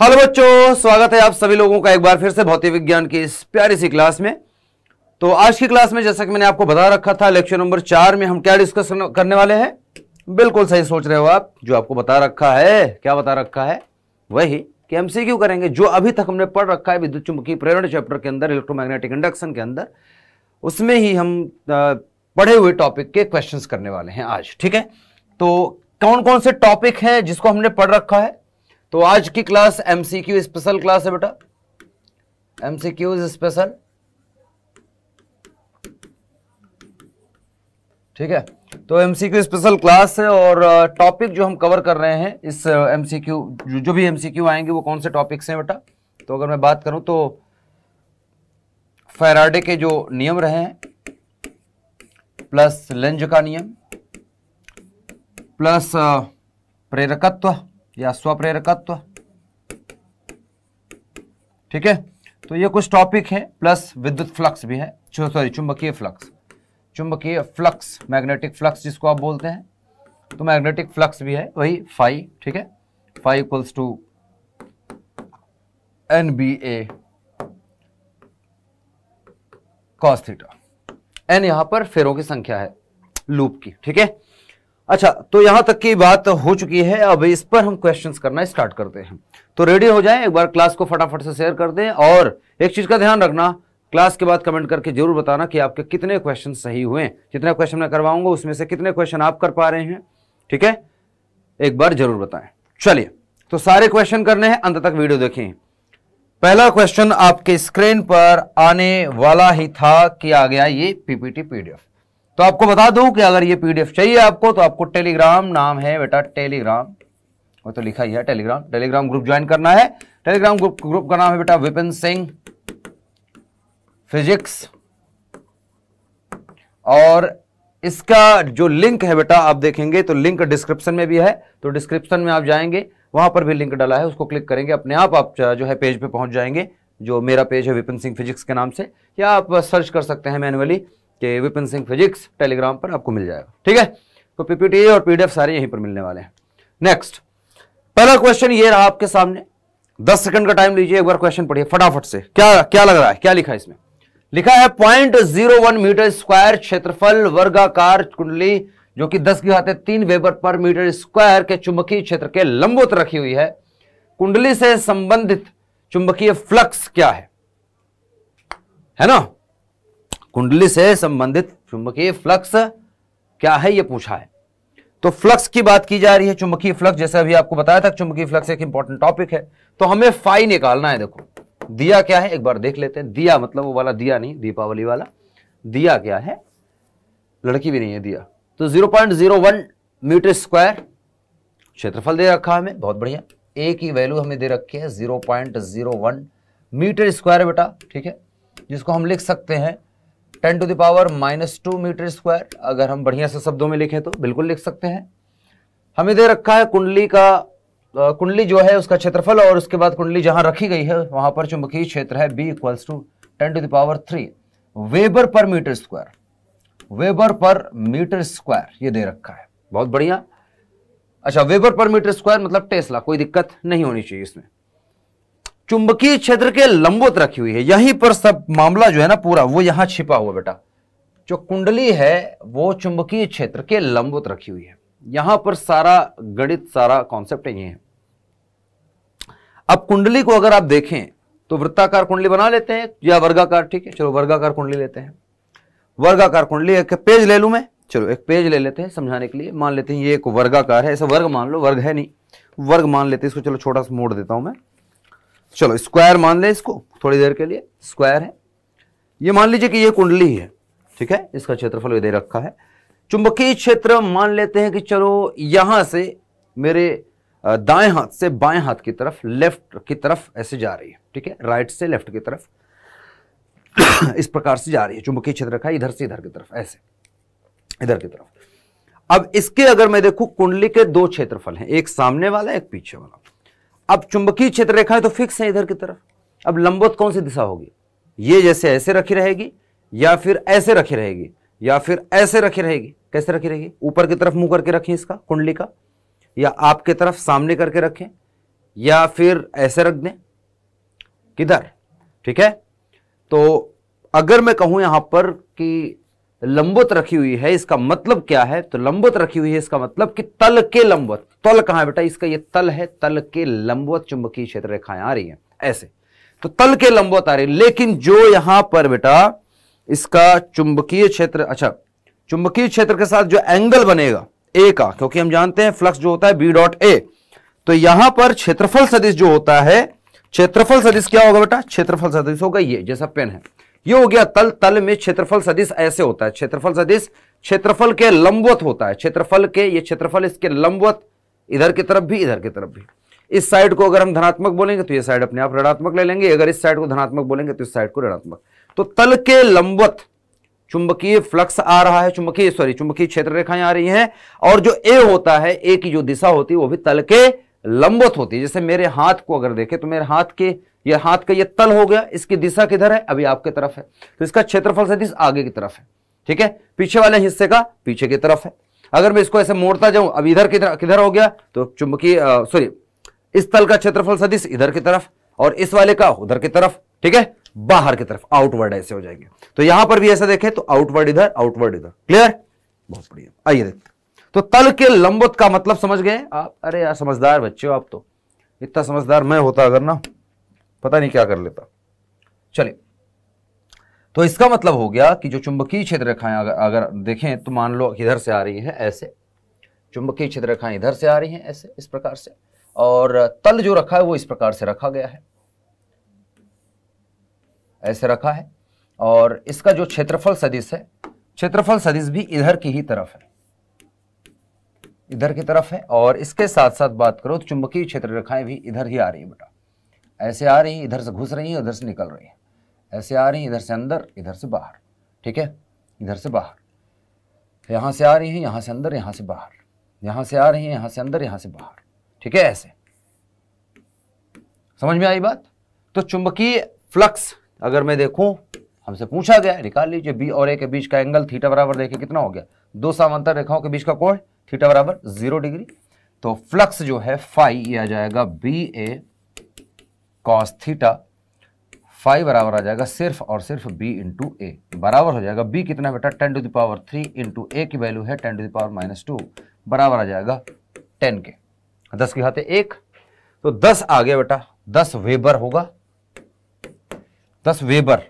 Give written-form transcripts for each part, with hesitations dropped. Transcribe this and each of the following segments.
Hello बच्चों, स्वागत है आप सभी लोगों का एक बार फिर से भौतिक विज्ञान की इस प्यारी सी क्लास में। तो आज की क्लास में जैसा कि मैंने आपको बता रखा था, लेक्चर नंबर 4 में हम क्या डिस्कस करने वाले हैं। बिल्कुल सही सोच रहे हो आप। जो आपको बता रखा है, क्या बता रखा है, वही कि एमसीक्यू करेंगे। जो अभी तक हमने पढ़ रखा है विद्युत चुंबकीय प्रेरण चैप्टर के अंदर, इलेक्ट्रोमैग्नेटिक इंडक्शन के अंदर, उसमें ही हम पढ़े हुए टॉपिक के क्वेश्चंस करने वाले हैं आज। ठीक है, तो कौन कौन से टॉपिक हैं जिसको हमने पढ़ रखा है। तो आज की क्लास एमसीक्यू स्पेशल क्लास है बेटा, एमसीक्यू स्पेशल। ठीक है, तो एमसीक्यू स्पेशल क्लास है और टॉपिक जो हम कवर कर रहे हैं इस एमसीक्यू, जो भी एमसीक्यू आएंगे वो कौन से टॉपिक्स हैं बेटा। तो अगर मैं बात करूं तो फैराडे के जो नियम रहे हैं, प्लस लेंज का नियम, प्लस प्रेरकत्व या स्वप्रेरकत्व। ठीक है, तो ये कुछ टॉपिक है, प्लस विद्युत फ्लक्स भी है, सॉरी चुंबकीय फ्लक्स, चुंबकीय फ्लक्स, मैग्नेटिक फ्लक्स जिसको आप बोलते हैं। तो मैग्नेटिक फ्लक्स भी है, वही फाई। ठीक है, phi equals to NBA cos theta. N यहां पर फेरों की संख्या है लूप की। ठीक है, अच्छा, तो यहां तक की बात हो चुकी है। अब इस पर हम क्वेश्चंस करना स्टार्ट करते हैं। तो रेडी हो जाएं, एक बार क्लास को फटाफट से शेयर कर दें और एक चीज का ध्यान रखना, क्लास के बाद कमेंट करके जरूर बताना कि आपके कितने क्वेश्चन सही हुए। जितने क्वेश्चन मैं करवाऊंगा उसमें से कितने क्वेश्चन आप कर पा रहे हैं। ठीक है, एक बार जरूर बताएं। चलिए, तो सारे क्वेश्चन करने हैं, अंत तक वीडियो देखें। पहला क्वेश्चन आपके स्क्रीन पर आने वाला ही था कि आ गया ये पीपीटी पीडीएफ। तो आपको बता दूं कि अगर ये पीडीएफ चाहिए आपको तो आपको टेलीग्राम, नाम है बेटा टेलीग्राम, वो तो लिखा ही है टेलीग्राम ग्रुप ज्वाइन करना है। टेलीग्राम ग्रुप का नाम है बेटा विपिन सिंह फिजिक्स, और इसका जो लिंक है बेटा आप देखेंगे तो लिंक डिस्क्रिप्शन में भी है। तो डिस्क्रिप्शन में आप जाएंगे, वहां पर भी लिंक डाला है, उसको क्लिक करेंगे, अपने आप जो है पेज पे पहुंच जाएंगे। जो मेरा पेज है विपिन सिंह फिजिक्स के नाम से, या आप सर्च कर सकते हैं मैनुअली कि विपिन सिंह फिजिक्स, टेलीग्राम पर आपको मिल जाएगा। ठीक है, तो पीपीटी और पीडीएफ सारे यहीं पर मिलने वाले हैं। नेक्स्ट, पहला क्वेश्चन ये रहा आपके सामने। 10 सेकंड का टाइम लीजिए, एक बार क्वेश्चन पढ़िए फटाफट से। क्या क्या लग रहा है, क्या लिखा है इसमें? लिखा है 0.01 मीटर स्क्वायर क्षेत्रफल वर्गाकार कुंडली जो कि 10⁻³ वेबर पर मीटर स्क्वायर के चुंबकीय क्षेत्र के लंबवत रखी हुई है। कुंडली से संबंधित चुंबकीय फ्लक्स क्या है ना? कुंडली से संबंधित चुंबकीय फ्लक्स क्या है, यह पूछा है। तो फ्लक्स की बात की जा रही है, चुंबकीय फ्लक्स। जैसे अभी आपको बताया था चुंबकीय फ्लक्स एक इंपॉर्टेंट टॉपिक है। तो हमें फाई निकालना है। देखो दिया क्या है, एक बार देख लेते हैं। दिया मतलब वो वाला दिया नहीं, दीपावली वाला दिया क्या है, लड़की भी नहीं है दिया। तो 0.01 मीटर स्क्वायर क्षेत्रफल दे रखा है हमें, बहुत बढ़िया। ए की वैल्यू हमें दे रखी है 0.01 मीटर स्क्वायर बेटा। ठीक है, जिसको हम लिख सकते हैं 10⁻⁻² मीटर स्क्वायर। अगर हम बढ़िया से शब्दों में लिखें तो बिल्कुल लिख सकते हैं। हमें दे रखा है कुंडली जो है उसका क्षेत्रफल, और उसके बाद कुंडली जहां रखी गई है वहां पर चुंबकीय क्षेत्र है B = 10⁻³ weber per metre square. Weber per metre square ये दे रखा है, बहुत बढ़िया। अच्छा, वेबर पर मीटर स्क्वायर मतलब टेस्ला, कोई दिक्कत नहीं होनी चाहिए इसमें। चुंबकीय क्षेत्र के लंबवत रखी हुई है, यहीं पर सब मामला जो है ना पूरा वो यहां छिपा हुआ बेटा। जो कुंडली है वो चुंबकीय क्षेत्र के लंबवत रखी हुई है, यहां पर सारा गणित, सारा कॉन्सेप्ट ये है। अब कुंडली को अगर आप देखें तो वृत्ताकार कुंडली बना लेते हैं या वर्गाकार। ठीक है, चलो वर्गाकार कुंडली लेते हैं। वर्गाकार कुंडली, एक पेज ले लूं मैं, चलो एक पेज ले लेते हैं समझाने के लिए। मान लेते हैं ये एक वर्गाकार है, ऐसा वर्ग मान लो, वर्ग है नहीं, वर्ग मान लेते हैं इसको। चलो छोटा सा मोड़ देता हूं मैं, चलो स्क्वायर मान ले इसको थोड़ी देर के लिए, स्क्वायर है। ये मान लीजिए कि ये कुंडली है। ठीक है, इसका क्षेत्रफल भी दे रखा है। चुंबकीय क्षेत्र मान लेते हैं कि चलो यहां से मेरे दाएं हाथ से बाएं हाथ की तरफ, लेफ्ट की तरफ ऐसे जा रही है। ठीक है, राइट से लेफ्ट की तरफ इस प्रकार से जा रही है। चुंबकीय क्षेत्र रखा है इधर से इधर की तरफ, ऐसे इधर की तरफ। अब इसके अगर मैं देखूं, कुंडली के 2 क्षेत्रफल हैं, एक सामने वाला एक पीछे वाला। अब चुंबकीय क्षेत्र रेखा है तो फिक्स है इधर की तरफ। अब लंबवत कौन सी दिशा होगी? ये जैसे ऐसे रखी रहेगी, या फिर ऐसे रखी रहेगी, या फिर ऐसे रखी रहेगी। कैसे रखी रहेगी? ऊपर की तरफ मुंह करके रखें इसका, कुंडली का, या आपके तरफ सामने करके रखें, या फिर ऐसे रख दें, किधर, ठीक है। तो अगर मैं कहूं यहां पर कि लंबवत रखी हुई है, इसका मतलब क्या है, तो लंबवत रखी हुई है इसका मतलब कि तल के लंबवत, तल कहां है बेटा, इसका ये तल है, तल के लंबवत चुंबकीय क्षेत्र रेखाएं आ रही हैं ऐसे, तो तल के लंबवत आ रही है। लेकिन जो यहां पर बेटा इसका चुंबकीय क्षेत्र, अच्छा चुंबकीय क्षेत्र के साथ जो एंगल बनेगा ए का, क्योंकि हम जानते हैं फ्लक्स जो होता है बी डॉट ए, तो यहां पर क्षेत्रफल सदिश जो होता है, क्षेत्रफल सदिश क्या होगा बेटा, क्षेत्रफल सदिश होगा ये, जैसा पेन है, ये हो गया तल, तल में क्षेत्रफल सदिश ऐसे होता है, क्षेत्रफल सदिश क्षेत्रफल के लंबवत होता है, क्षेत्रफल के, ये क्षेत्रफल इसके लंबवत, इधर की तरफ भी इधर की तरफ भी। इस साइड को अगर हम धनात्मक बोलेंगे तो ये साइड अपने आप ऋणात्मक ले लेंगे, अगर इस साइड को धनात्मक बोलेंगे तो इस साइड को ऋणात्मक। तो तल के लंबवत चुंबकीय फ्लक्स आ रहा है, चुंबकीय क्षेत्र रेखाएं आ रही हैं, और जो ए होता है, ए की जो दिशा होती है वो भी तल के लंबवत होती है। जैसे मेरे हाथ को अगर देखें तो मेरे हाथ के, ये हाथ का ये तल हो गया, इसकी दिशा किधर है, अभी आपके तरफ है, तो इसका क्षेत्रफल सदिश आगे की तरफ है, ठीक है, पीछे वाले हिस्से का पीछे की तरफ है। अगर मैं इसको ऐसे मोड़ता जाऊं, अब इधर किधर हो गया, तो चुंबकीय इस तल का क्षेत्रफल सदिश इधर की तरफ, और इस वाले का उधर की तरफ, ठीक है, बाहर की तरफ, आउटवर्ड ऐसे हो जाएंगे। तो यहां पर भी ऐसा देखें तो आउटवर्ड इधर, आउटवर्ड इधर, क्लियर, बहुत बढ़िया। आइए देखते, तो तल के लंबवत का मतलब समझ गए आप। अरे यार समझदार बच्चे हो आप तो, इतना समझदार मैं होता अगर ना, पता नहीं क्या कर लेता। चलिए, तो इसका मतलब हो गया कि जो चुंबकीय क्षेत्र रेखाएं अगर देखें तो मान लो इधर से आ रही है ऐसे, चुंबकीय क्षेत्र रेखाएं इधर से आ रही हैं ऐसे, इस प्रकार से, और तल जो रखा है वो इस प्रकार से रखा गया है, ऐसे रखा है, और इसका जो क्षेत्रफल सदिश है, क्षेत्रफल सदिश भी इधर की ही तरफ है, इधर की तरफ है। और इसके साथ साथ बात करो तो चुंबकीय क्षेत्र रेखाएं भी इधर ही आ रही है बेटा, ऐसे आ रही है, इधर से घुस रही है, उधर से निकल रही है, ऐसे आ रही है, इधर से अंदर, इधर से बाहर, ठीक है, इधर से बाहर, यहां से आ रही है, यहां से अंदर, यहां से बाहर, यहां से आ रही है, यहां से अंदर, यहां से बाहर, ठीक है, ऐसे। समझ में आई बात। तो चुंबकीय फ्लक्स अगर मैं देखूं, हमसे पूछा गया निकाल लीजिए बी और ए के बीच का एंगल थीटा बराबर, देखिए कितना हो गया, दो समांतर रेखाओं के बीच का कोण थीटा बराबर 0 डिग्री। तो फ्लक्स जो है फाई, ये आ जाएगा बी ए कॉस थीटा, फाई बराबर आ जाएगा सिर्फ और सिर्फ बी इंटू ए, बराबर हो जाएगा बी कितना बेटा 10⁻³ इंटू ए की वैल्यू है 10⁻², बराबर आ जाएगा 10 के, 10 की घाते 1, तो 10 आ गया बेटा, 10 वेबर होगा, 10 वेबर।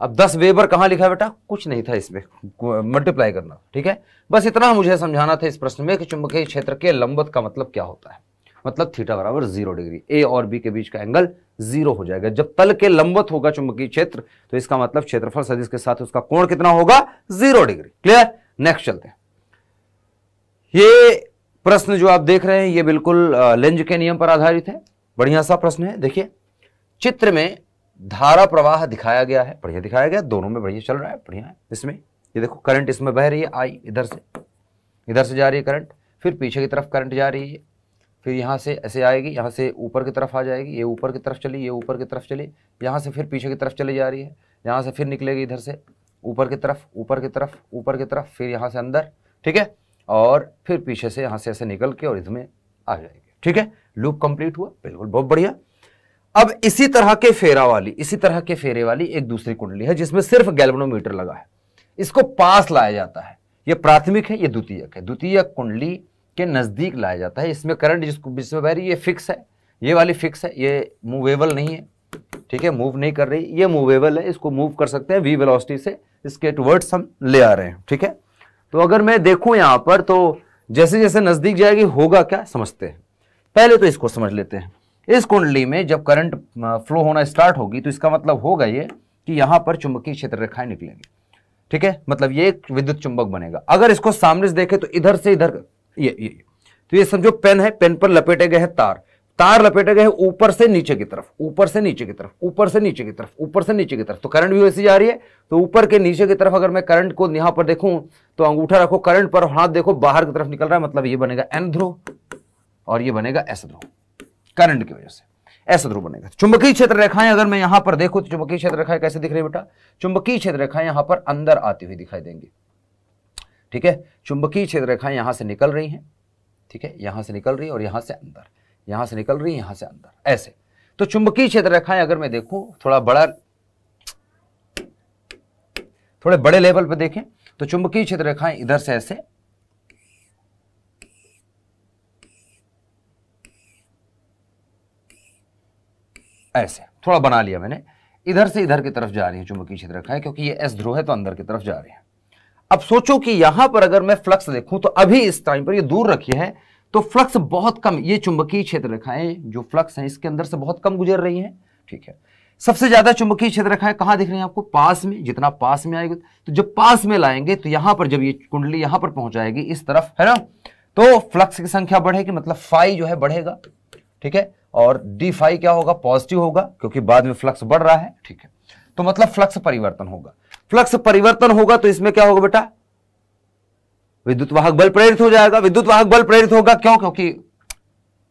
अब 10 वेबर कहां लिखा है बेटा, कुछ नहीं था इसमें, मल्टीप्लाई करना, ठीक है, बस इतना मुझे समझाना था इस प्रश्न में कि चुंबकीय क्षेत्र के लंबवत का मतलब क्या होता है, मतलब थीटा बराबर 0 डिग्री, ए और बी के बीच का एंगल 0 हो जाएगा। जब तल के लंबवत होगा चुंबकीय क्षेत्र तो इसका मतलब क्षेत्रफल सदिश के साथ उसका कोण कितना होगा, 0 डिग्री, क्लियर। नेक्स्ट चलते हैं। ये प्रश्न जो आप देख रहे हैं ये बिल्कुल लेंज के नियम पर आधारित है, बढ़िया सा प्रश्न है। देखिए चित्र में धारा प्रवाह दिखाया गया है, बढ़िया दिखाया गया, दोनों में बढ़िया चल रहा है, बढ़िया है। इसमें ये देखो करंट इसमें बह रही है, आई इधर से जा रही है करंट, फिर पीछे की तरफ करंट जा रही है, फिर यहाँ से ऐसे आएगी, यहाँ से ऊपर की तरफ आ जाएगी, ये ऊपर की तरफ चली, ये ऊपर की तरफ चली, यहाँ से फिर पीछे की तरफ चली जा रही है, यहाँ से फिर निकलेगी इधर से ऊपर की तरफ, ऊपर की तरफ, ऊपर की तरफ, फिर यहाँ से अंदर, ठीक है, और फिर पीछे से यहाँ से ऐसे निकल के और इसमें आ जाएगी, ठीक है। लूप कंप्लीट हुआ, बिल्कुल बहुत बढ़िया। अब इसी तरह के फेरे वाली एक दूसरी कुंडली है जिसमें सिर्फ गैल्वेनोमीटर लगा है, इसको पास लाया जाता है, ये प्राथमिक है, ये द्वितीयक है, द्वितीयक कुंडली के नजदीक लाया जाता है। इसमें करंट जिसमें बह रही है ये फिक्स है, ये वाली फिक्स है, ये मूवेबल नहीं है, ठीक है, मूव नहीं कर रही, ये मूवेबल है, इसको मूव कर सकते हैं v वेलोसिटी से, इसके टुवर्ड्स हम ले आ रहे हैं, ठीक है। तो अगर मैं देखूं यहां पर तो जैसे जैसे नजदीक जाएगी होगा क्या, समझते हैं। पहले तो इसको समझ लेते हैं। इस कुंडली में जब करंट फ्लो होना स्टार्ट होगी तो इसका मतलब होगा ये कि यहां पर चुंबकीय क्षेत्र रेखाएं निकलेंगी, ठीक है, मतलब ये एक विद्युत चुंबक बनेगा। अगर इसको सामने से देखें तो इधर से इधर ये तो ये समझो पेन है, पेन पर लपेटे गए हैं तार लपेटे गए हैं ऊपर से नीचे की तरफ, ऊपर से नीचे की तरफ, ऊपर से नीचे की तरफ, ऊपर से नीचे की तरफ, तो करंट भी वैसी जा रही है। तो ऊपर के नीचे की तरफ अगर मैं करंट को यहां पर देखूं तो अंगूठा रखो करंट पर, हाथ देखो बाहर की तरफ निकल रहा है, मतलब ये बनेगा एन ध्रुव और ये बनेगा एस ध्रुव, करंट की वजह से एस ध्रुव बनेगा। चुंबकीय क्षेत्र रेखाएं अगर मैं यहां पर देखूं तो चुंबकीय क्षेत्र रेखाएं कैसे दिख रही है बेटा, चुंबकीय क्षेत्र रेखाएं यहां पर अंदर आती हुई दिखाई देंगी, ठीक है। चुंबकीय क्षेत्र रेखाएं यहां से निकल रही हैं, ठीक है, यहां से निकल रही है और यहां से अंदर, यहां से निकल रही है, यहां से अंदर, ऐसे। तो चुंबकीय क्षेत्र रेखाएं अगर मैं देखूं थोड़े बड़े लेवल पे देखें तो चुंबकीय क्षेत्र रेखाएं इधर से ऐसे थोड़ा बना लिया मैंने, इधर से इधर की तरफ जा रही है चुंबकीय क्षेत्र रेखाएं, क्योंकि ये एस ध्रुव है तो अंदर की तरफ जा रही है। अब सोचो कि यहां पर अगर मैं फ्लक्स देखूं तो अभी इस टाइम पर ये दूर रखी है तो फ्लक्स बहुत कम, ये चुंबकीय क्षेत्र रेखाएं जो फ्लक्स हैं इसके अंदर से बहुत कम गुजर रही हैं, ठीक है। सबसे ज्यादा चुंबकीय क्षेत्र रेखाएं कहां दिख रही हैं आपको? पास में। जितना पास में आएगी तो जब पास में लाएंगे तो यहां पर जब ये कुंडली यहां पर पहुंच जाएगी इस तरफ, है ना, तो फ्लक्स की संख्या बढ़ेगी, मतलब फाई जो है बढ़ेगा, ठीक है। और डी फाई क्या होगा? पॉजिटिव होगा, क्योंकि बाद में फ्लक्स बढ़ रहा है, ठीक है। तो मतलब फ्लक्स परिवर्तन होगा। फ्लक्स परिवर्तन होगा तो इसमें क्या होगा बेटा? विद्युत वाहक बल प्रेरित हो जाएगा। विद्युत वाहक बल प्रेरित होगा, क्यों? क्योंकि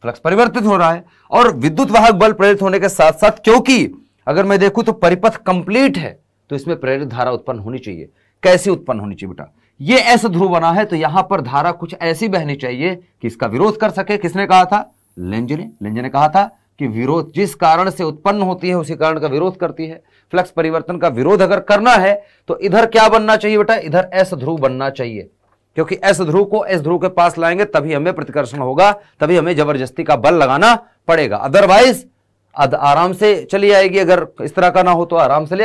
फ्लक्स परिवर्तित हो रहा है। और विद्युत वाहक बल प्रेरित होने के साथ साथ, क्योंकि अगर मैं देखूं तो परिपथ कंप्लीट है तो इसमें प्रेरित धारा उत्पन्न होनी चाहिए। कैसी उत्पन्न होनी चाहिए बेटा? ये एस ध्रुव बना है तो यहां पर धारा कुछ ऐसी बहनी चाहिए कि इसका विरोध कर सके। किसने कहा था? लेंज ने कहा था कि विरोध जिस कारण से उत्पन्न होती है उसी कारण का विरोध करती है। फ्लक्स परिवर्तन का विरोध अगर करना है तो इधर क्या बनना चाहिए बेटा? इधर एस ध्रुव बनना चाहिए, क्योंकि एस ध्रुव को एस ध्रुव के पास लाएंगे तभी हमें प्रतिकर्षण होगा, तभी हमें जबरदस्ती का बल लगाना पड़ेगा। अदरवाइज आराम से चली आएगी। अगर इस तरह का ना हो तो आराम से ले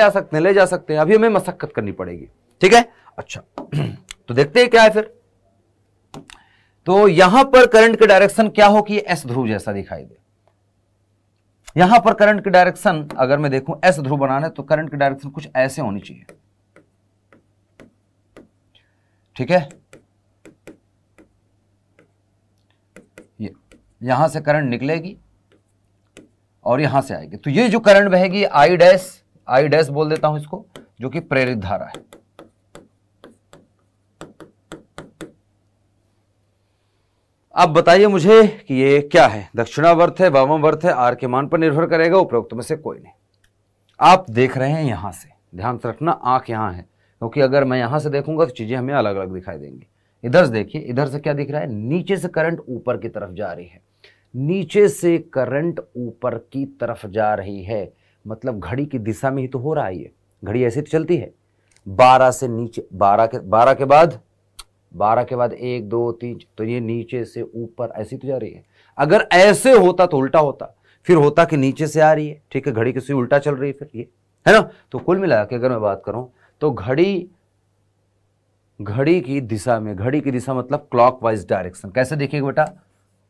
जा सकते हैं। अभी हमें मशक्कत करनी पड़ेगी, ठीक है। अच्छा तो देखते हैं क्या है फिर। तो यहां पर करंट की डायरेक्शन क्या हो कि एस ध्रुव जैसा दिखाई दे। यहां पर करंट की डायरेक्शन अगर मैं देखूं एस ध्रुव बनाना है तो करंट की डायरेक्शन कुछ ऐसे होनी चाहिए, ठीक है। यहां से करंट निकलेगी और यहां से आएगी, तो ये जो करंट बहेगी आई डैश बोल देता हूं इसको, जो कि प्रेरित धारा है। अब बताइए मुझे कि ये क्या है? दक्षिणावर्त है, वामावर्त है, आर के मान पर निर्भर करेगा, उपरोक्त में से कोई नहीं। आप देख रहे हैं यहां से, ध्यान से रखना, आंख यहां है, क्योंकि अगर मैं यहां से देखूंगा तो चीजें हमें अलग अलग दिखाई देंगी। इधर से देखिए, इधर से क्या दिख रहा है? नीचे से करंट ऊपर की तरफ जा रही है। नीचे से करंट ऊपर की तरफ जा रही है, मतलब घड़ी की दिशा में ही तो हो रहा है। ये घड़ी ऐसे तो चलती है, 12 से नीचे, 12 के बाद 1 2 3, तो ये नीचे से ऊपर ऐसी तो जा रही है। अगर ऐसे होता तो उल्टा होता, फिर होता कि नीचे से आ रही है, ठीक है, घड़ी किसी उल्टा चल रही है फिर, ये है ना। तो कुल मिला के अगर मैं बात करूं तो घड़ी की दिशा में, घड़ी की दिशा मतलब क्लॉकवाइज डायरेक्शन। कैसे देखिएगा बेटा?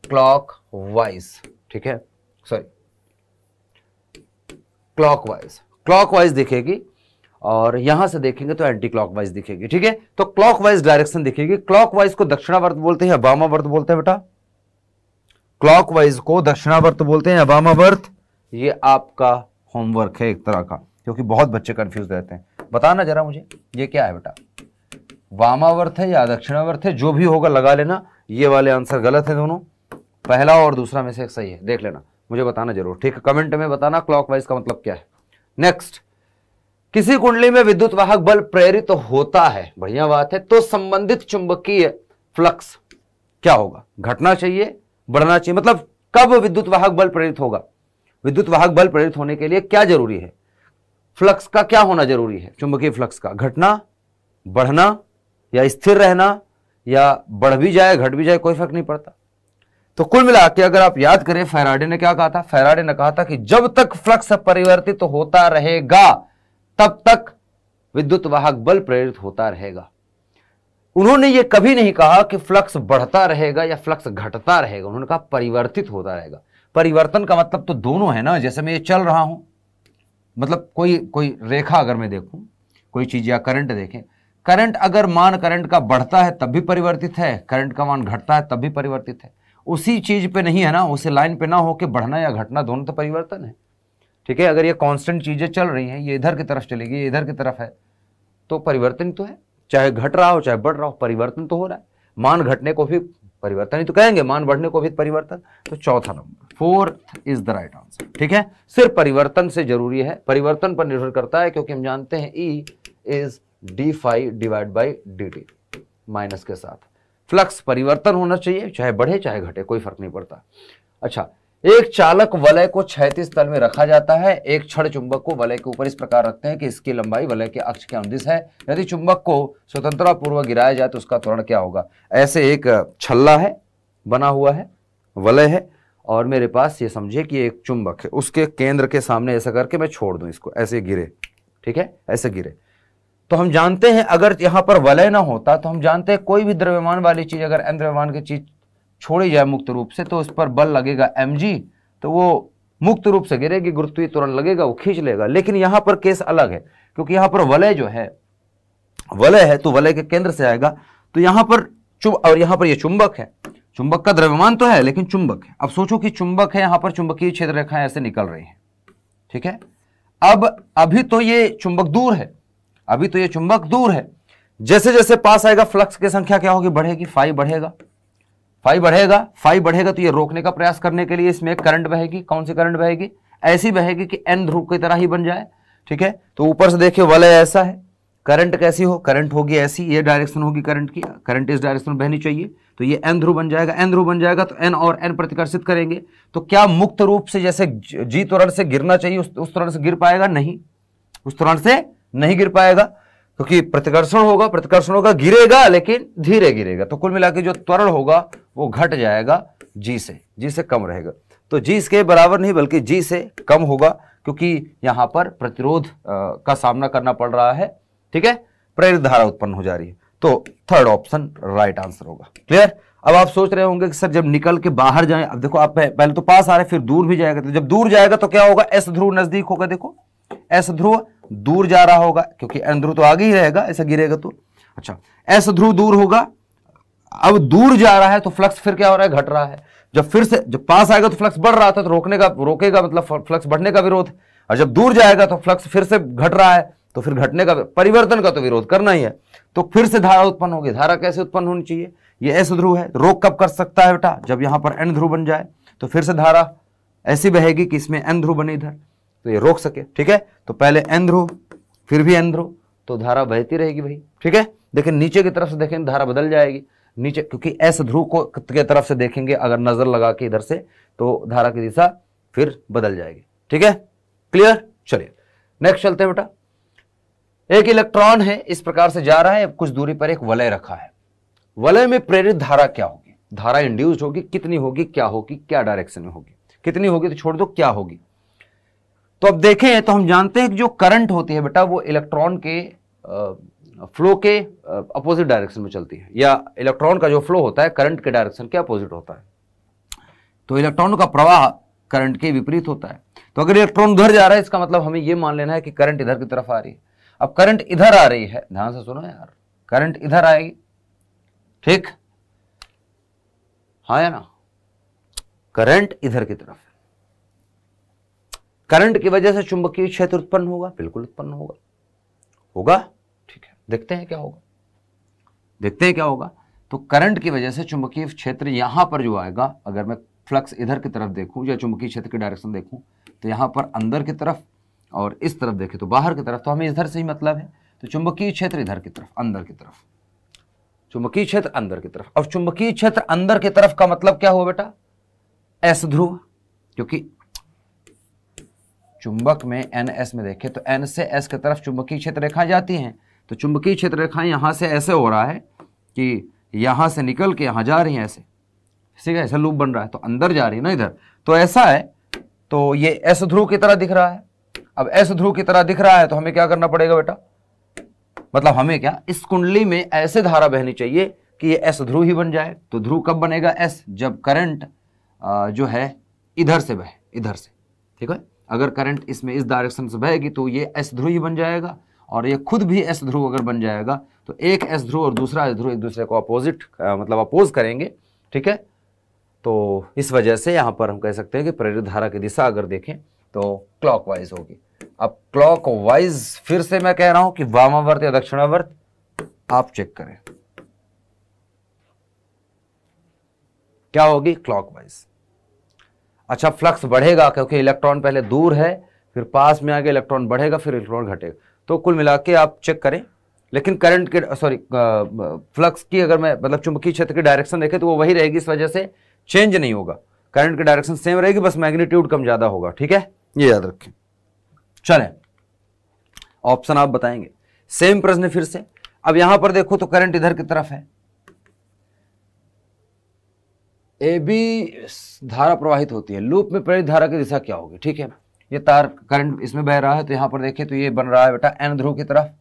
क्लॉकवाइज, ठीक है, सॉरी क्लॉकवाइज दिखेगी, और यहां से देखेंगे तो एंटी क्लॉकवाइज दिखेगी, ठीक है। तो क्लॉकवाइज डायरेक्शन दिखेगी। क्लॉकवाइज को दक्षिणावर्त बोलते हैं या वामावर्त बोलते हैं बेटा? क्लॉकवाइज को दक्षिणावर्त बोलते हैं या वामावर्त? ये आपका होमवर्क है एक तरह का, क्योंकि बहुत बच्चे कंफ्यूज रहते हैं। बताना जरा मुझे, ये क्या है बेटा? वामावर्त है या दक्षिणावर्त है? जो भी होगा लगा लेना। ये वाले आंसर गलत है दोनों, पहला और दूसरा में से एक सही है, देख लेना, मुझे बताना जरूर, ठीक है। कमेंट में बताना क्लॉकवाइज का मतलब क्या है। नेक्स्ट, किसी कुंडली में विद्युत वाहक बल प्रेरित होता है, बढ़िया बात है, तो संबंधित चुंबकीय फ्लक्स क्या होगा? घटना चाहिए, बढ़ना चाहिए? मतलब कब विद्युत वाहक बल प्रेरित होगा? विद्युत वाहक बल प्रेरित होने के लिए क्या जरूरी है? फ्लक्स का क्या होना जरूरी है? चुंबकीय फ्लक्स का घटना, बढ़ना, या स्थिर रहना, या बढ़ भी जाए घट भी जाए, कोई फर्क नहीं पड़ता। तो कुल मिला के अगर आप याद करें, फैराडे ने क्या कहा था? फैराडे ने कहा था कि जब तक फ्लक्स परिवर्तित होता रहेगा तब तक विद्युत वाहक बल प्रेरित होता रहेगा। उन्होंने ये कभी नहीं कहा कि फ्लक्स बढ़ता रहेगा या फ्लक्स घटता रहेगा, उन्होंने कहा परिवर्तित होता रहेगा। परिवर्तन का मतलब तो दोनों है ना, जैसे मैं ये चल रहा हूं, मतलब कोई रेखा अगर मैं देखूं, कोई चीज या करंट देखें, करंट अगर मान करंट का बढ़ता है तब भी परिवर्तित है, करंट का मान घटता है तब भी परिवर्तित है। उसी चीज पे नहीं है ना, उसी लाइन पे ना होके बढ़ना या घटना, दोनों तो परिवर्तन है, ठीक है। अगर ये कांस्टेंट चीजें चल रही हैं, ये इधर की तरफ चलेगी, ये इधर की तरफ है, तो परिवर्तन तो है, चाहे घट रहा हो चाहे बढ़ रहा हो, परिवर्तन तो हो रहा है। मान घटने को भी परिवर्तन ही तो कहेंगे, मान बढ़ने को भी परिवर्तन। तो चौथा number, 4th is the right answer, ठीक है। सिर्फ परिवर्तन से जरूरी है, परिवर्तन पर निर्भर करता है, क्योंकि हम जानते हैं E इज d∅/dt, माइनस के साथ। फ्लक्स परिवर्तन होना चाहिए, चाहे बढ़े चाहे घटे, कोई फर्क नहीं पड़ता। अच्छा, एक चालक वलय को क्षैतिज तल में रखा जाता है। एक क्षण चुंबक को वलय के ऊपर इस प्रकार रखते हैं कि इसकी लंबाई वलय के अक्ष के अनुदिश है। यदि चुंबक को स्वतंत्रता पूर्वक गिराया जाए तो उसका त्वरण क्या होगा। ऐसे एक छल्ला है, बना हुआ है, वलय है, और मेरे पास ये समझिए कि एक चुंबक है, उसके केंद्र के सामने ऐसा करके मैं छोड़ दूं इसको, ऐसे गिरे, ठीक है, ऐसे गिरे। तो हम जानते हैं अगर यहां पर वलय ना होता तो हम जानते हैं कोई भी द्रव्यमान वाली चीज अगर n द्रव्यमान की चीज छोड़ी जाए मुक्त रूप से तो उस पर बल लगेगा mg, तो वो मुक्त रूप से गिरेगी, गुरुत्वीय त्वरण लगेगा, वो खींच लेगा। लेकिन यहां पर केस अलग है, क्योंकि यहां पर वलय जो है, वलय है तो वलय के केंद्र से आएगा, तो यहां पर और यहां पर ये चुंबक है, चुंबक का द्रव्यमान तो है लेकिन चुंबक है। अब सोचो कि चुंबक है, यहां पर चुंबकीय क्षेत्र रेखाएं ऐसे निकल रही हैं, ठीक है। अब अभी तो ये चुंबक दूर है, अभी तो ये चुंबक दूर है, जैसे जैसे पास आएगा फ्लक्स की संख्या क्या होगी, बढ़ेगी, फाई बढ़ेगा, फाई बढ़ेगा, फाई बढ़ेगा, तो ये रोकने का प्रयास करने के लिए इसमें एक करंट बहेगी। कौन सी करंट बहेगी, ऐसी बहेगी कि एन ध्रुव की तरह ही बन जाए, ठीक है। तो ऊपर से देखिए वलय ऐसा है, करंट कैसी हो, करंट होगी ऐसी, ये डायरेक्शन होगी करंट की, करंट इस डायरेक्शन में बहनी चाहिए, तो ये एन ध्रुव बन जाएगा, एन ध्रुव बन जाएगा तो एन और एन प्रतिकर्षित करेंगे, तो क्या मुक्त रूप से जैसे जी त्वरण से गिरना चाहिए उस त्वरण से गिर पाएगा, नहीं, उस त्वरण से नहीं गिर पाएगा, क्योंकि प्रतिकर्षण होगा, गिरेगा लेकिन धीरे गिरेगा, तो कुल मिलाकर जो त्वरण होगा वो घट जाएगा जी से कम रहेगा। तो जी इसके बराबर नहीं बल्कि जी से कम होगा, क्योंकि यहां पर प्रतिरोध का सामना करना पड़ रहा है, ठीक है, प्रेरित धारा उत्पन्न हो जा रही है। तो थर्ड ऑप्शन राइट आंसर होगा। क्लियर। अब आप सोच रहे होंगे कि सर जब निकल के बाहर जाए, अब देखो आप पहले तो पास आ रहे फिर दूर भी जाएगा, तो जब दूर जाएगा तो क्या होगा, एस ध्रुव नजदीक होगा, देखो एस ध्रुव दूर जा रहा होगा, क्योंकि एन ध्रुव तो आगे ही रहेगा, ऐसा गिरेगा तो, अच्छा एस ध्रुव दूर होगा। अब दूर जा रहा है तो फ्लक्स फिर क्या हो रहा है, घट रहा है। जब फिर से जब पास आएगा तो फ्लक्स बढ़ रहा था, तो रोकेगा मतलब फ्लक्स बढ़ने का विरोध, और जब दूर जाएगा तो फ्लक्स फिर से घट रहा है, तो फिर घटने का, परिवर्तन का तो विरोध करना ही है, तो फिर से धारा उत्पन्न होगी। धारा कैसे उत्पन्न होनी चाहिए, ये एस ध्रुव है, रोक कब कर सकता है बेटा, जब यहां पर एन ध्रुव बन जाए, तो फिर से धारा ऐसी बहेगी कि इसमें एन ध्रुव बने इधर, तो ये रोक सके, ठीक है। तो पहले एन ध्रुव फिर भी एन ध्रुव, तो धारा बहती रहेगी भाई, ठीक है। लेकिन नीचे की तरफ से देखेंगे धारा बदल जाएगी नीचे, क्योंकि एस ध्रुव को के तरफ से देखेंगे अगर नजर लगा के इधर से, तो धारा की दिशा फिर बदल जाएगी, ठीक है। क्लियर। चलिए नेक्स्ट चलते हैं बेटा। एक इलेक्ट्रॉन है, इस प्रकार से जा रहा है, कुछ दूरी पर एक वलय रखा है, वलय में प्रेरित धारा क्या होगी, धारा इंड्यूस्ड होगी, कितनी होगी, क्या होगी, क्या डायरेक्शन में होगी, कितनी होगी तो छोड़ दो, क्या होगी। तो अब देखें तो हम जानते हैं कि जो करंट होती है बेटा वो इलेक्ट्रॉन के फ्लो के अपोजिट डायरेक्शन में चलती है, या इलेक्ट्रॉन का जो फ्लो होता है करंट के डायरेक्शन के अपोजिट होता है। तो इलेक्ट्रॉन का प्रवाह करंट के विपरीत होता है। तो अगर इलेक्ट्रॉन उधर जा रहा है इसका मतलब हमें यह मान लेना है कि करंट इधर की तरफ आ रही है। अब करंट इधर आ रही है, ध्यान से सुनो यार, करंट इधर आएगी, ठीक, हाँ या ना, करंट इधर की तरफ है, करंट की वजह से चुंबकीय क्षेत्र उत्पन्न होगा, बिल्कुल उत्पन्न होगा, होगा, ठीक है। देखते हैं क्या होगा, देखते हैं क्या होगा। तो करंट की वजह से चुंबकीय क्षेत्र यहां पर जो आएगा, अगर मैं फ्लक्स इधर की तरफ देखूं या चुंबकीय क्षेत्र की डायरेक्शन देखूं, तो यहां पर अंदर की तरफ और इस तरफ देखें तो बाहर की तरफ, तो हमें इधर से ही मतलब है। तो चुंबकीय क्षेत्र इधर की तरफ, अंदर की तरफ, चुंबकीय क्षेत्र अंदर की तरफ। और चुंबकीय क्षेत्र अंदर की तरफ का मतलब क्या हुआ बेटा, एस ध्रुव, क्योंकि चुंबक में एन एस में देखें तो एन से एस की तरफ चुंबकीय क्षेत्र रेखाएं जाती हैं। तो चुंबकीय क्षेत्र रेखाएं यहां से ऐसे हो रहा है कि यहां से निकल के यहां जा रही हैं, ऐसे, ठीक है, ऐसा लूप बन रहा है, तो अंदर जा रही है ना इधर, तो ऐसा है। तो ये एस ध्रुव की तरह दिख रहा है। अब एस ध्रुव की तरह दिख रहा है तो हमें क्या करना पड़ेगा बेटा, मतलब हमें क्या, इस कुंडली में ऐसे धारा बहनी चाहिए कि ये एस ध्रुव ही बन जाए। तो ध्रुव कब बनेगा एस, जब करंट जो है इधर से बहे, इधर से, ठीक है। अगर करंट इसमें इस डायरेक्शन से बहेगी तो ये एस ध्रुव ही बन जाएगा, और ये खुद भी एस ध्रुव अगर बन जाएगा तो एक एस ध्रुव और दूसरा एस ध्रुव एक दूसरे को अपोजिट मतलब अपोज करेंगे, ठीक है। तो इस वजह से यहां पर हम कह सकते हैं कि प्रेरित धारा की दिशा अगर देखें तो क्लॉकवाइज होगी। अब क्लॉकवाइज फिर से मैं कह रहा हूं कि वामावर्त या दक्षिणावर्त, आप चेक करें क्या होगी, क्लॉकवाइज। अच्छा फ्लक्स बढ़ेगा क्योंकि इलेक्ट्रॉन पहले दूर है, फिर पास में आके इलेक्ट्रॉन बढ़ेगा, फिर इलेक्ट्रॉन घटेगा। तो कुल मिला के आप चेक करें, लेकिन करंट के फ्लक्स की अगर मैं मतलब चुंबकीय क्षेत्र की डायरेक्शन देखें तो वो वही रहेगी, इस वजह से चेंज नहीं होगा। करंट की डायरेक्शन सेम रहेगी, बस मैग्नीट्यूड कम ज्यादा होगा। ठीक है, ये याद रखें। चलें, ऑप्शन आप बताएंगे। सेम प्रश्न फिर से। अब यहां पर देखो तो करंट इधर की तरफ है, ए बी धारा प्रवाहित होती है, लूप में प्रेरित धारा की दिशा क्या होगी? ठीक है, ये तार करंट इसमें बह रहा है, तो यहां पर देखें तो ये बन रहा है बेटा एन ध्रुव की तरफ।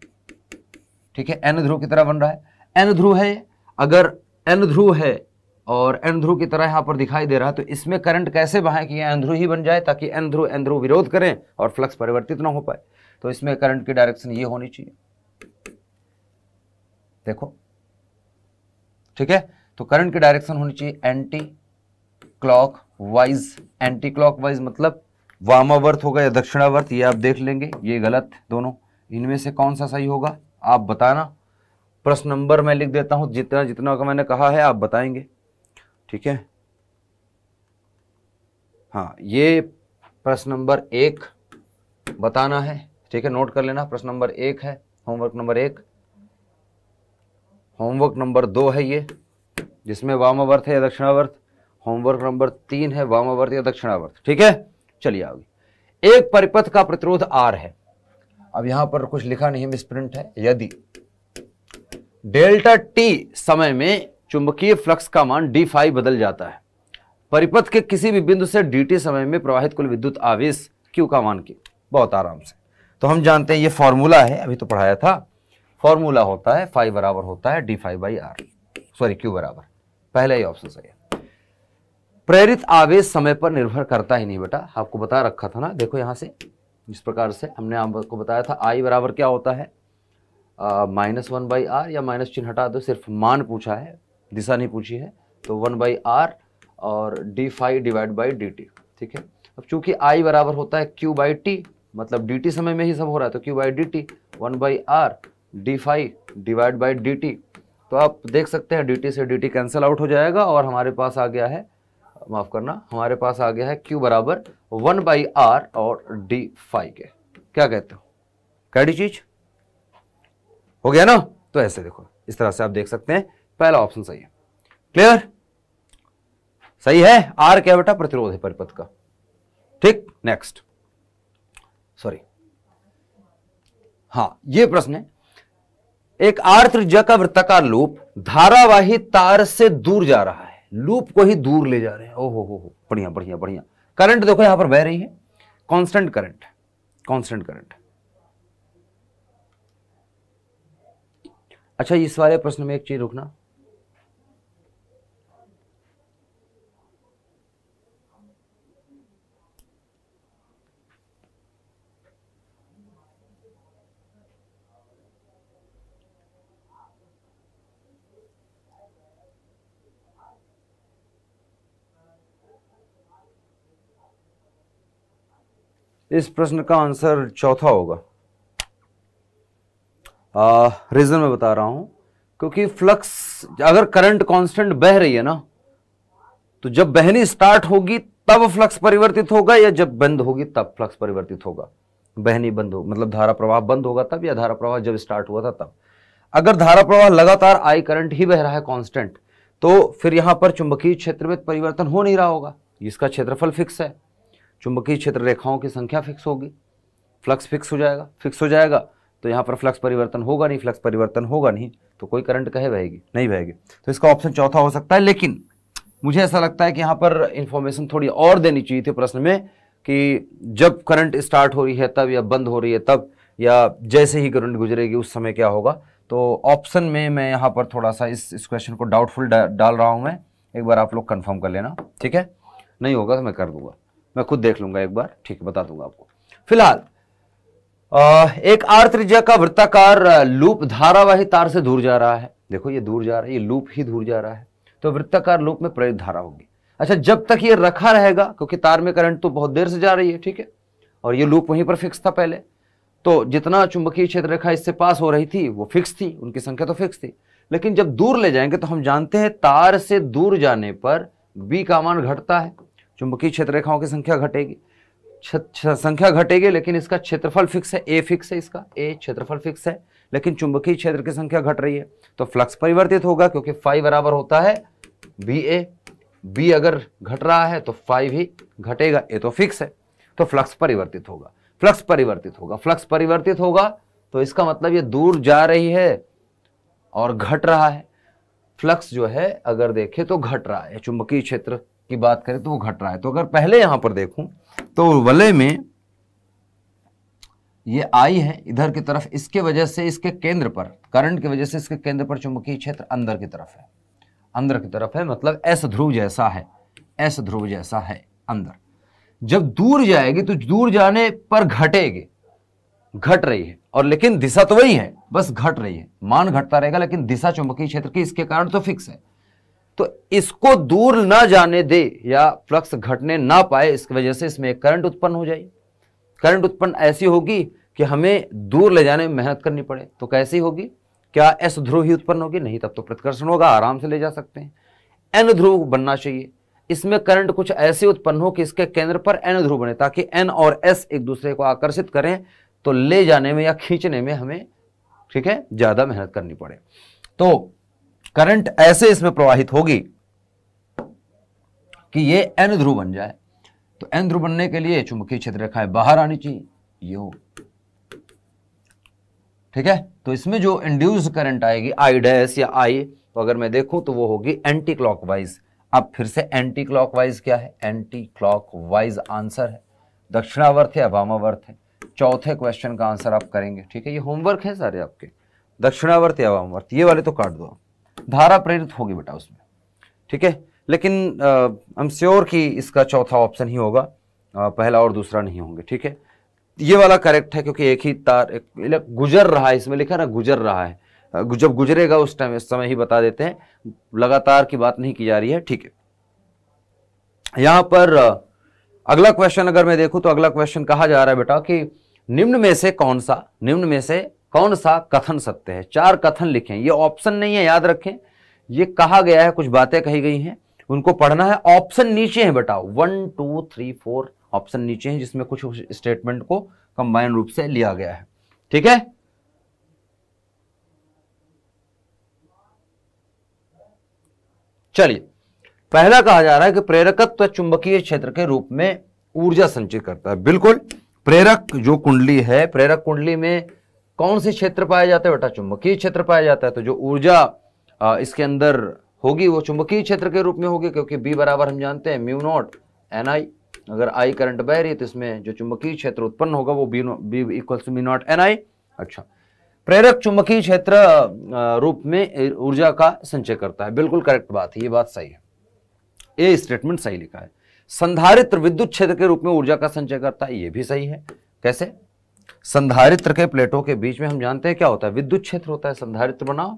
ठीक है, एन ध्रुव की तरह बन रहा है, एन ध्रुव है। अगर एन ध्रुव है और एन ध्रुव की तरह यहां पर दिखाई दे रहा है, तो इसमें करंट कैसे बहाए कि एन ध्रुव ही बन जाए, ताकि एन ध्रुव विरोध करें और फ्लक्स परिवर्तित ना हो पाए। तो इसमें करंट की डायरेक्शन ये होनी चाहिए, देखो। ठीक है, तो करंट की डायरेक्शन होनी चाहिए anti clock wise. Anti clock wise मतलब वामावर्त होगा या दक्षिणावर्त, ये आप देख लेंगे, ये गलत दोनों। इनमें से कौन सा सही होगा आप बताना। प्रश्न नंबर मैं लिख देता हूं, जितना जितना का मैंने कहा है आप बताएंगे। ठीक है, हाँ, ये प्रश्न नंबर 1 बताना है। ठीक है, नोट कर लेना, प्रश्न नंबर 1 है, होमवर्क नंबर 1। होमवर्क नंबर 2 है ये, जिसमें वामावर्त है या दक्षिणावर्त। होमवर्क नंबर 3 है वामावर्त या दक्षिणावर्त। ठीक है, चलिए आगे। एक परिपथ का प्रतिरोध R है, अब यहां पर कुछ लिखा नहीं, मिसप्रिंट है। यदि डेल्टा t समय में चुंबकीय फ्लक्स का मान d बदल जाता है, परिपथ के किसी भी बिंदु से dt समय में प्रवाहित कुल विद्युत आवेश q का मान की। बहुत आराम से, तो हम जानते हैं ये फॉर्मूला है, अभी तो पढ़ाया था। फॉर्मूला होता है फाई बराबर होता है d∅r, सॉरी q बराबर, पहले ही ऑप्शन सही है। प्रेरित आवेश समय पर निर्भर करता ही नहीं बेटा, आपको बता रखा था ना। देखो यहां से जिस प्रकार से हमने आपको बताया था, I बराबर क्या होता है -1/r, या माइनस चिन्ह हटा दो, सिर्फ मान पूछा है, दिशा नहीं पूछी है। तो 1/r और d∅ डिवाइड बाई dt। ठीक है, अब चूंकि I बराबर होता है q/t, मतलब dt समय में ही सब हो रहा है, तो q/dt 1/r d∅ divide by dt। तो आप देख सकते हैं dt से dt कैंसिल आउट हो जाएगा, और हमारे पास आ गया है, माफ करना, हमारे पास आ गया है q बराबर 1/r और d∅ के। क्या कहते हो, कैडी चीज हो गया ना? तो ऐसे देखो, इस तरह से आप देख सकते हैं, पहला ऑप्शन सही है। क्लियर, सही है। R क्या बेटा, प्रतिरोध है परिपथ का। ठीक, नेक्स्ट, सॉरी, हाँ, ये प्रश्न है। एक R त्रिज्या का वृत्ताकार लूप धारावाही तार से दूर जा रहा है, लूप को ही दूर ले जा रहे हैं। ओहो हो, बढ़िया बढ़िया बढ़िया। करंट देखो यहां पर बह रही है, कांस्टेंट करंट, कांस्टेंट करंट। अच्छा, इस वाले प्रश्न में एक चीज रुकना, इस प्रश्न का आंसर चौथा होगा। रीजन मैं बता रहा हूं, क्योंकि फ्लक्स, अगर करंट कांस्टेंट बह रही है ना, तो जब बहनी स्टार्ट होगी तब फ्लक्स परिवर्तित होगा, या जब बंद होगी तब फ्लक्स परिवर्तित होगा। बहनी बंद हो मतलब धारा प्रवाह बंद होगा तब, या धारा प्रवाह जब स्टार्ट हुआ था तब। अगर धारा प्रवाह लगातार I करंट ही बह रहा है कांस्टेंट, तो फिर यहां पर चुंबकीय क्षेत्र में परिवर्तन हो नहीं रहा होगा, इसका क्षेत्रफल फिक्स है, चुंबकीय क्षेत्र रेखाओं की संख्या फिक्स होगी, फ्लक्स फिक्स हो जाएगा, तो यहां पर फ्लक्स परिवर्तन होगा नहीं, फ्लक्स परिवर्तन होगा नहीं, तो कोई करंट कहे बहेगी नहीं, बहेगी। तो इसका ऑप्शन चौथा हो सकता है। लेकिन मुझे ऐसा लगता है कि यहां पर इंफॉर्मेशन थोड़ी और देनी चाहिए थी प्रश्न में, कि जब करंट स्टार्ट हो रही है तब, या बंद हो रही है तब, या जैसे ही करंट गुजरेगी उस समय क्या होगा। तो ऑप्शन में मैं यहाँ पर थोड़ा सा इस क्वेश्चन को डाउटफुल डाल रहा हूँ मैं, एक बार आप लोग कंफर्म कर लेना। ठीक है, नहीं होगा तो मैं कर दूंगा, मैं खुद देख लूंगा एक बार, ठीक है, बता दूंगा आपको। फिलहाल एक R त्रिज्या का वृत्ताकार लूप धारावाही तार से दूर जा रहा है, देखो ये दूर जा रहा है, ये लूप ही दूर जा रहा है, तो वृत्ताकार लूप में प्रेरित धारा होगी। अच्छा, जब तक ये रखा रहेगा, क्योंकि तार में करंट तो बहुत देर से जा रही है, ठीक है, और ये लूप वहीं पर फिक्स था पहले, तो जितना चुंबकीय क्षेत्र रेखा इससे पास हो रही थी वो फिक्स थी, उनकी संख्या तो फिक्स थी। लेकिन जब दूर ले जाएंगे तो हम जानते हैं तार से दूर जाने पर B का मान घटता है, चुंबकीय क्षेत्र रेखाओं की संख्या घटेगी, संख्या घटेगी, लेकिन इसका क्षेत्रफल फिक्स है, A फिक्स है, इसका A क्षेत्रफल फिक्स है, लेकिन चुंबकीय क्षेत्र की संख्या घट रही है, तो फ्लक्स परिवर्तित होगा, क्योंकि फाई बराबर होता है BA B अगर घट रहा है तो 5 ही घटेगा, ये तो फिक्स है। तो फ्लक्स परिवर्तित होगा, फ्लक्स परिवर्तित होगा, फ्लक्स परिवर्तित होगा, तो इसका मतलब ये दूर जा रही है और घट रहा है। फ्लक्स जो है अगर देखें तो घट रहा है, चुंबकीय क्षेत्र की बात करें तो वो घट रहा है। तो अगर पहले यहां पर देखूं तो वलय में ये आई है इधर की तरफ, इसके वजह से इसके केंद्र पर, करंट की वजह से इसके केंद्र पर चुंबकीय क्षेत्र अंदर की तरफ है, अंदर की तरफ है, मतलब एस ध्रुव जैसा है, एस ध्रुव जैसा है अंदर। जब दूर जाएगी तो दूर जाने पर घटेगी, घट रही है, और लेकिन दिशा तो वही है, बस घट रही है, मान घटता रहेगा लेकिन दिशा चुंबकीय क्षेत्र की इसके कारण तो फिक्स है। तो इसको दूर ना जाने दे या फ्लक्स घटने ना पाए, इसकी वजह से इसमें एक करंट उत्पन्न हो जाएगी। करंट उत्पन्न ऐसी होगी कि हमें दूर ले जाने में मेहनत करनी पड़े। तो कैसी होगी? क्या एस ध्रुव ही उत्पन्न होगी? नहीं, तब तो प्रतिकर्षण होगा, आराम से ले जा सकते हैं। एन ध्रुव बनना चाहिए, इसमें करंट कुछ ऐसे उत्पन्न हो कि इसके केंद्र पर एन ध्रुव बने, ताकि एन और एस एक दूसरे को आकर्षित करें, तो ले जाने में या खींचने में हमें, ठीक है, ज्यादा मेहनत करनी पड़े। तो करंट ऐसे इसमें प्रवाहित होगी कि ये एन ध्रुव बन जाए। तो एन ध्रुव बनने के लिए चुंबकीय क्षेत्र रेखाएं बाहर आनी चाहिए, ये हो, ठीक है। तो इसमें जो इंड्यूस्ड करंट आएगी आई डैश या आई, तो अगर मैं देखूं तो वो होगी एंटी क्लॉकवाइज। अब फिर से एंटी क्लॉकवाइज क्या है? एंटी क्लॉकवाइज आंसर है, दक्षिणावर्त या वामावर्त है। चौथे क्वेश्चन का आंसर आप करेंगे, ठीक है, ये होमवर्क है सारे आपके, दक्षिणावर्त या वामावर्त, ये वाले तो काट दो। धारा प्रेरित होगी बेटा उसमें, ठीक है, लेकिन हम श्योर कि इसका चौथा ऑप्शन ही होगा, पहला और दूसरा नहीं होंगे, ठीक है। ये वाला करेक्ट है क्योंकि एक ही तार गुजर रहा है, इसमें लिखा ना गुजर रहा है, जब गुजरेगा उस टाइम, इस समय ही बता देते हैं, लगातार की बात नहीं की जा रही है, ठीक है। यहां पर अगला क्वेश्चन अगर मैं देखूं तो अगला क्वेश्चन कहा जा रहा है बेटा कि निम्न में से कौन सा कथन सत्य है? 4 कथन लिखें, ये ऑप्शन नहीं है, याद रखें, ये कहा गया है, कुछ बातें कही गई हैं, उनको पढ़ना है। ऑप्शन नीचे है बेटा, 1 2 3 4 ऑप्शन नीचे हैं, जिसमें कुछ स्टेटमेंट को कंबाइन रूप से लिया गया है, ठीक है। चलिए, पहला कहा जा रहा है कि प्रेरकत्व चुंबकीय क्षेत्र के रूप में ऊर्जा संचित करता है। बिल्कुल, प्रेरक जो कुंडली है, प्रेरक कुंडली में कौन से क्षेत्र पाया जाता है बेटा? चुंबकीय क्षेत्र पाया जाता है। तो जो ऊर्जा इसके अंदर होगी वो चुंबकीय क्षेत्र के रूप में होगी, क्योंकि बी बराबर हम जानते हैं म्यू नॉट एन आई। अगर आई करंट बह रही है तो इसमें जो चुंबकीय क्षेत्र उत्पन्न होगा वो B equal to mu naught N I. अच्छा, प्रेरक चुंबकीय क्षेत्र रूप में ऊर्जा का संचय करता है, बिल्कुल करेक्ट बात है, ये बात सही है, ये स्टेटमेंट सही लिखा है। संधारित्र विद्युत क्षेत्र के रूप में ऊर्जा का संचय करता है, ये भी सही है। कैसे? संधारित्र के प्लेटों के बीच में हम जानते हैं क्या होता है? विद्युत क्षेत्र होता है। संधारित्र बनाओ,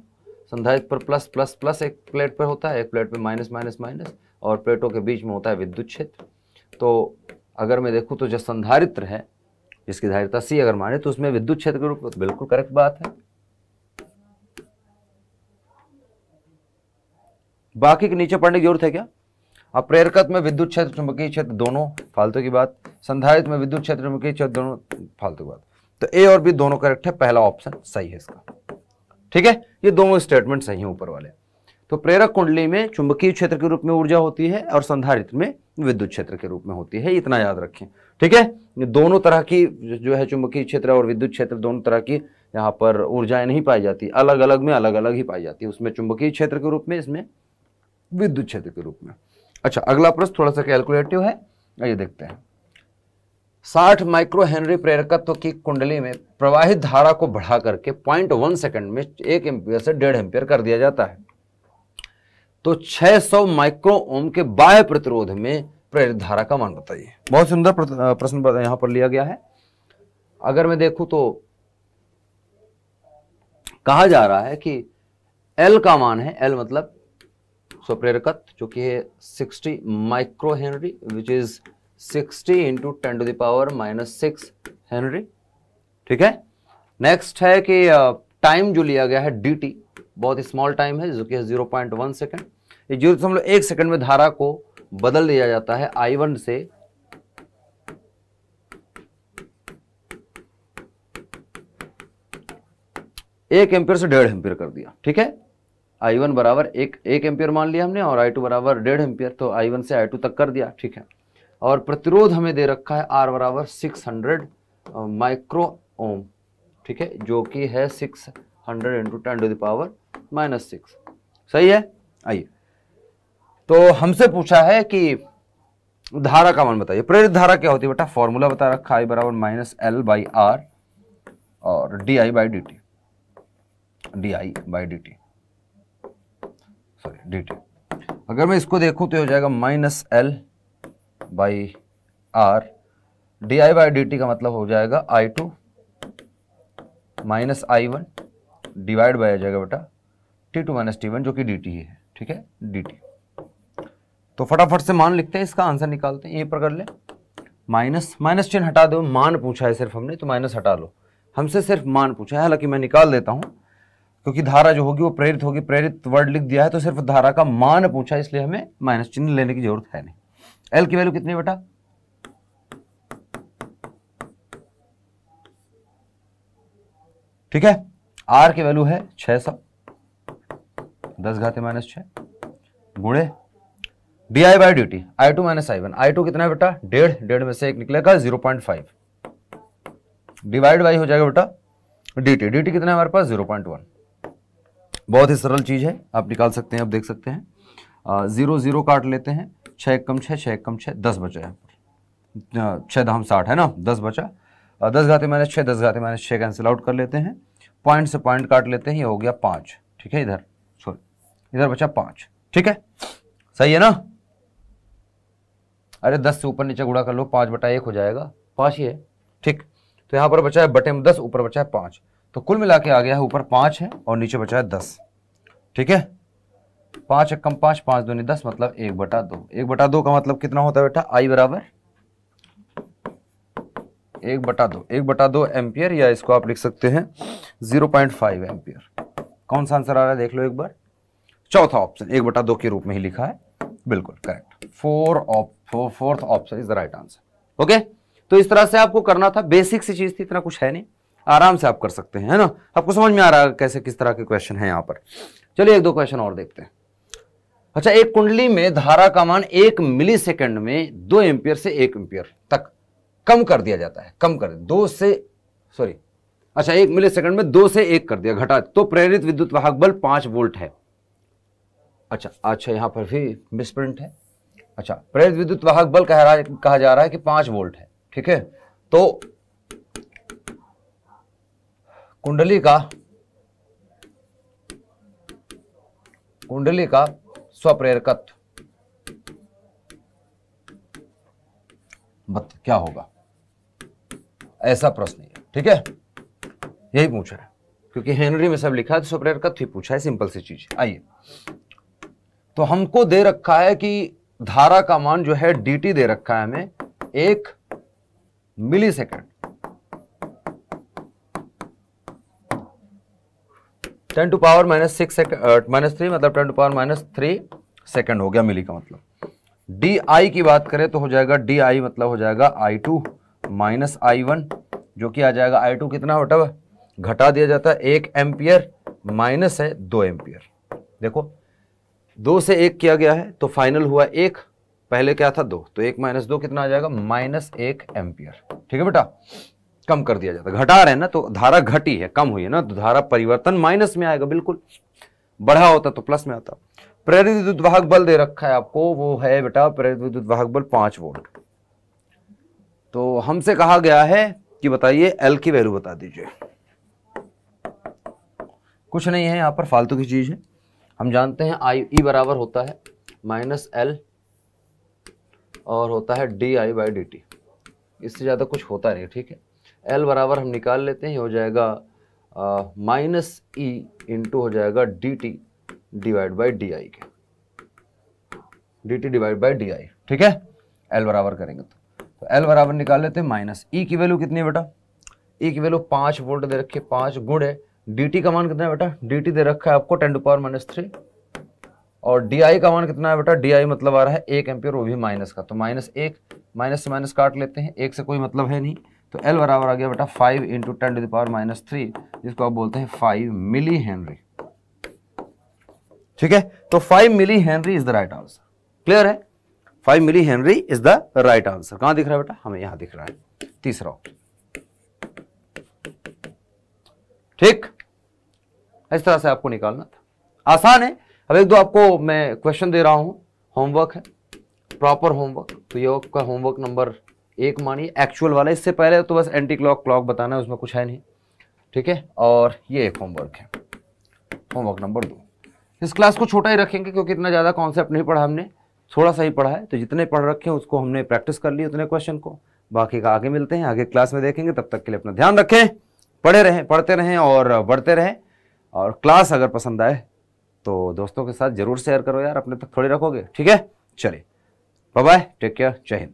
संधारित्र पर प्लस प्लस प्लस एक प्लेट पर होता है, एक प्लेट पर माइनस माइनस माइनस, और प्लेटों के बीच में होता है विद्युत क्षेत्र। तो अगर मैं देखूं तो जो संधारित्र है, जिसकी धारिता C अगर माने, तो उसमें विद्युत क्षेत्र के रूप में, बिल्कुल करेक्ट बात है। बाकी के नीचे पढ़ने की जरूरत है क्या? अब प्रेरकत्व में विद्युत क्षेत्र चुंबकीय क्षेत्र दोनों फालतू की बात, संधारित्र में विद्युत क्षेत्र चुंबकीय क्षेत्र दोनों फालतू की बात। तो ए और बी दोनों करेक्ट है, पहला ऑप्शन सही है इसका, ठीक है। ये दोनों स्टेटमेंट सही हैं ऊपर वाले। तो प्रेरक कुंडली में चुंबकीय क्षेत्र के रूप में ऊर्जा होती है और संधारित्र में विद्युत क्षेत्र के रूप में होती है, इतना याद रखें, ठीक है। दोनों तरह की जो है चुंबकीय क्षेत्र और विद्युत क्षेत्र, दोनों तरह की यहाँ पर ऊर्जाएं नहीं पाई जाती, अलग अलग में अलग अलग ही पाई जाती है, उसमें चुंबकीय क्षेत्र के रूप में, इसमें विद्युत क्षेत्र के रूप में। अच्छा, अगला प्रश्न थोड़ा सा कैलकुलेटिव है, ये देखते हैं। 60 माइक्रो हेनरी प्रेरकत्व की कुंडली में प्रवाहित धारा को बढ़ा करके 0.1 सेकंड में 1 एम्पियर से 1.5 एम्पियर कर दिया जाता है। तो 600 माइक्रो ओम के बाह्य प्रतिरोध में प्रेरित धारा का मान बताइए। बहुत सुंदर प्रश्न यहां पर लिया गया है। अगर मैं देखूं तो कहा जा रहा है कि L का मान है, L मतलब प्रेरकत्व जो कि है 60 micro Henry, which is 60 into 10⁻⁻6 Henry, ठीक है। नेक्स्ट है कि टाइम जो लिया गया है dt, बहुत स्मॉल टाइम है जो कि है 0.1 सेकेंड। ये 0.1 सेकेंड में धारा को बदल दिया जाता है I1 से एक एम्पियर से 1.5 एम्पियर कर दिया, ठीक है। I1 बराबर एक एम्पियर मान लिया हमने और I2 बराबर 1.5 एम्पियर, तो I1 से I2 तक कर दिया, ठीक है। और प्रतिरोध हमें दे रखा है R बराबर 600 माइक्रो ओम, ठीक है, जो कि है 600 इंटू 10⁻⁻6। सही है। आइए, तो हमसे पूछा है कि धारा का मान बताइए। प्रेरित धारा क्या होती है बेटा, फॉर्मूला बता रखा, I बराबर -L/R और DI/dt, dt। अगर मैं इसको देखूं तो हो जाएगा -L/R, DI/dt का मतलब हो जाएगा I2 minus I1 divide by आ जाएगा बेटा T2 - T1 जो कि dt है, ठीक है, dt। तो फटाफट से मान लिखते हैं, इसका आंसर निकालते हैं। यहीं पर कर ले, माइनस चिन्ह हटा दो, मान पूछा है सिर्फ हमने, तो माइनस हटा लो, हमसे सिर्फ मान पूछा है। हालांकि मैं निकाल देता हूं क्योंकि धारा जो होगी वो प्रेरित होगी, प्रेरित वर्ड लिख दिया है तो सिर्फ धारा का मान पूछा है, इसलिए हमें माइनस चिन्ह लेने की जरूरत है नहीं। एल की वैल्यू कितनी है बेटा, ठीक है, आर की वैल्यू है 600 10⁻⁻6 गुणे DI/dt I2 - I1, I2 कितना है बेटा 1.5 में से 1 निकलेगा 0.5 डिवाइड बाई हो जाएगा बेटा dt कितना है हमारे पास 0.1। बहुत ही सरल चीज है, आप निकाल सकते हैं, आप देख सकते हैं। 0 0 काट लेते हैं, 6 एकम 6 6 एकम 6 10 बचा है, 6 दाम 60 है ना, 10 बचा, 10⁻⁻6 10⁻⁻6 कैंसिल आउट कर लेते हैं, पॉइंट से पॉइंट काट लेते हैं, ये हो गया 5, ठीक है, इधर सॉरी इधर बचा 5, ठीक है, सही है ना। अरे 10 से ऊपर नीचे गुणा कर लो, 5/1 हो जाएगा, 5 ही है, ठीक। तो यहाँ पर बचा है बटे में 10, ऊपर बचा है 5, तो कुल मिला के आ गया है ऊपर 5 है और नीचे बचा है 10, ठीक है। 5 एकम 5 5 दूनी 10 मतलब 1/2। 1/2 का मतलब कितना होता है बेटा, I बराबर 1/2, 1/2 एम्पियर, या इसको आप लिख सकते हैं 0.5 एम्पियर। कौन सा आंसर आ रहा है देख लो एक बार, चौथा ऑप्शन 1/2 के रूप में ही लिखा है, बिल्कुल correct, fourth option is the right answer. Okay, तो इस तरह से आपको करना था, बेसिक सी चीज थी, इतना कुछ है नहीं, आराम से आप कर सकते हैं, है ना। आपको समझ में आ रहा है कैसे किस तरह के क्वेश्चन है यहाँ पर। चलिए 1-2 क्वेश्चन और देखते हैं। अच्छा, एक कुंडली में धारा का मान 1 मिलीसेकंड में 2 एम्पियर से 1 एम्पियर तक कम कर दिया जाता है, कम कर 2 से सॉरी अच्छा 1 मिलीसेकंड में 2 से 1 कर दिया, घटा, तो प्रेरित विद्युत वाहक बल 5 वोल्ट है। अच्छा यहां पर भी मिसप्रिंट है। अच्छा, प्रेरित विद्युत वाहक बल कहा जा रहा है कि 5 वोल्ट है, ठीक है। तो कुंडली का स्वप्रेरकत्व क्या होगा, ऐसा प्रश्न है, ठीक है, यही पूछा है क्योंकि हेनरी में सब लिखा है, तो स्वप्रेरकत्व ही पूछा है, सिंपल सी चीज। आइए, तो हमको दे रखा है कि धारा का मान जो है dt दे रखा है हमें 1 मिलीसेकंड, 10⁻⁻3 मतलब 10⁻³ सेकंड हो गया, मिली का मतलब। di की बात करें तो हो जाएगा di मतलब हो जाएगा I2 माइनस I1, जो कि आ जाएगा I2 कितना बेटा, घटा दिया जाता है 1 एम्पियर, माइनस है 2 एम्पियर। देखो 2 से 1 किया गया है तो फाइनल हुआ 1, पहले क्या था 2, तो 1 - 2 कितना आ जाएगा -1 एम्पियर, ठीक है बेटा। कम कर दिया जाता है, घटा रहे हैं ना, तो धारा घटी है, कम हुई है ना, तो धारा परिवर्तन माइनस में आएगा, बिल्कुल, बढ़ा होता तो प्लस में आता। प्रेरित विद्युत वाहक बल दे रखा है आपको, वो है बेटा प्रेरित विद्युत वाहक बल 5 वोल्ट। तो हमसे कहा गया है कि बताइए एल की वैल्यू बता दीजिए। कुछ नहीं है यहाँ पर, फालतू की चीज है, हम जानते हैं I बराबर होता है -L और होता है DI/dt, इससे ज़्यादा कुछ होता नहीं, ठीक है। L बराबर हम निकाल लेते हैं, हो जाएगा -E इंटू हो जाएगा dt divide by D I के, dt divide by D I, ठीक है। L बराबर करेंगे तो L बराबर निकाल लेते हैं, माइनस E की वैल्यू कितनी है बेटा, E की वैल्यू 5 वोल्ट दे रखी है, 5 गुणे dt का मान कितना है बेटा, dt दे रखा है आपको 10⁻⁻3, और di का मान कितना है बेटा, di मतलब आ रहा है 1 एम्पियर, वो भी माइनस का, तो -1, माइनस से माइनस काट लेते हैं, 1 से कोई मतलब है नहीं, तो L बराबर आ गया बेटा 5 × 10⁻⁻3, जिसको आप बोलते हैं 5 मिली हेनरी। ठीक है, तो 5 millihenry is the right answer. Clear है, 5 millihenry is the right answer. कहां दिख रहा है बेटा, हमें यहां दिख रहा है, तीसरा ऑप्शन। ठीक, इस तरह से आपको निकालना था, आसान है। अब एक दो आपको मैं क्वेश्चन दे रहा हूं, होमवर्क है, प्रॉपर होमवर्क। तो ये आपका होमवर्क नंबर 1 मानिए, एक्चुअल वाला। इससे पहले तो बस एंटी क्लॉक क्लॉक बताना है, उसमें कुछ है नहीं। ठीक है, और ये एक होमवर्क है, होमवर्क नंबर 2। इस क्लास को छोटा ही रखेंगे क्योंकि इतना ज़्यादा कॉन्सेप्ट नहीं पढ़ा हमने, थोड़ा सा ही पढ़ा है। तो जितने पढ़ रखे हैं उसको हमने प्रैक्टिस कर ली, उतने क्वेश्चन को। बाकी का आगे मिलते हैं, आगे क्लास में देखेंगे। तब तक के लिए अपना ध्यान रखें, पढ़े रहें, पढ़ते रहें और बढ़ते रहें। और क्लास अगर पसंद आए तो दोस्तों के साथ जरूर शेयर करो यार, अपने तक थोड़ी रखोगे। ठीक है, चलिए, बाय बाय, टेक केयर, जय हिंद।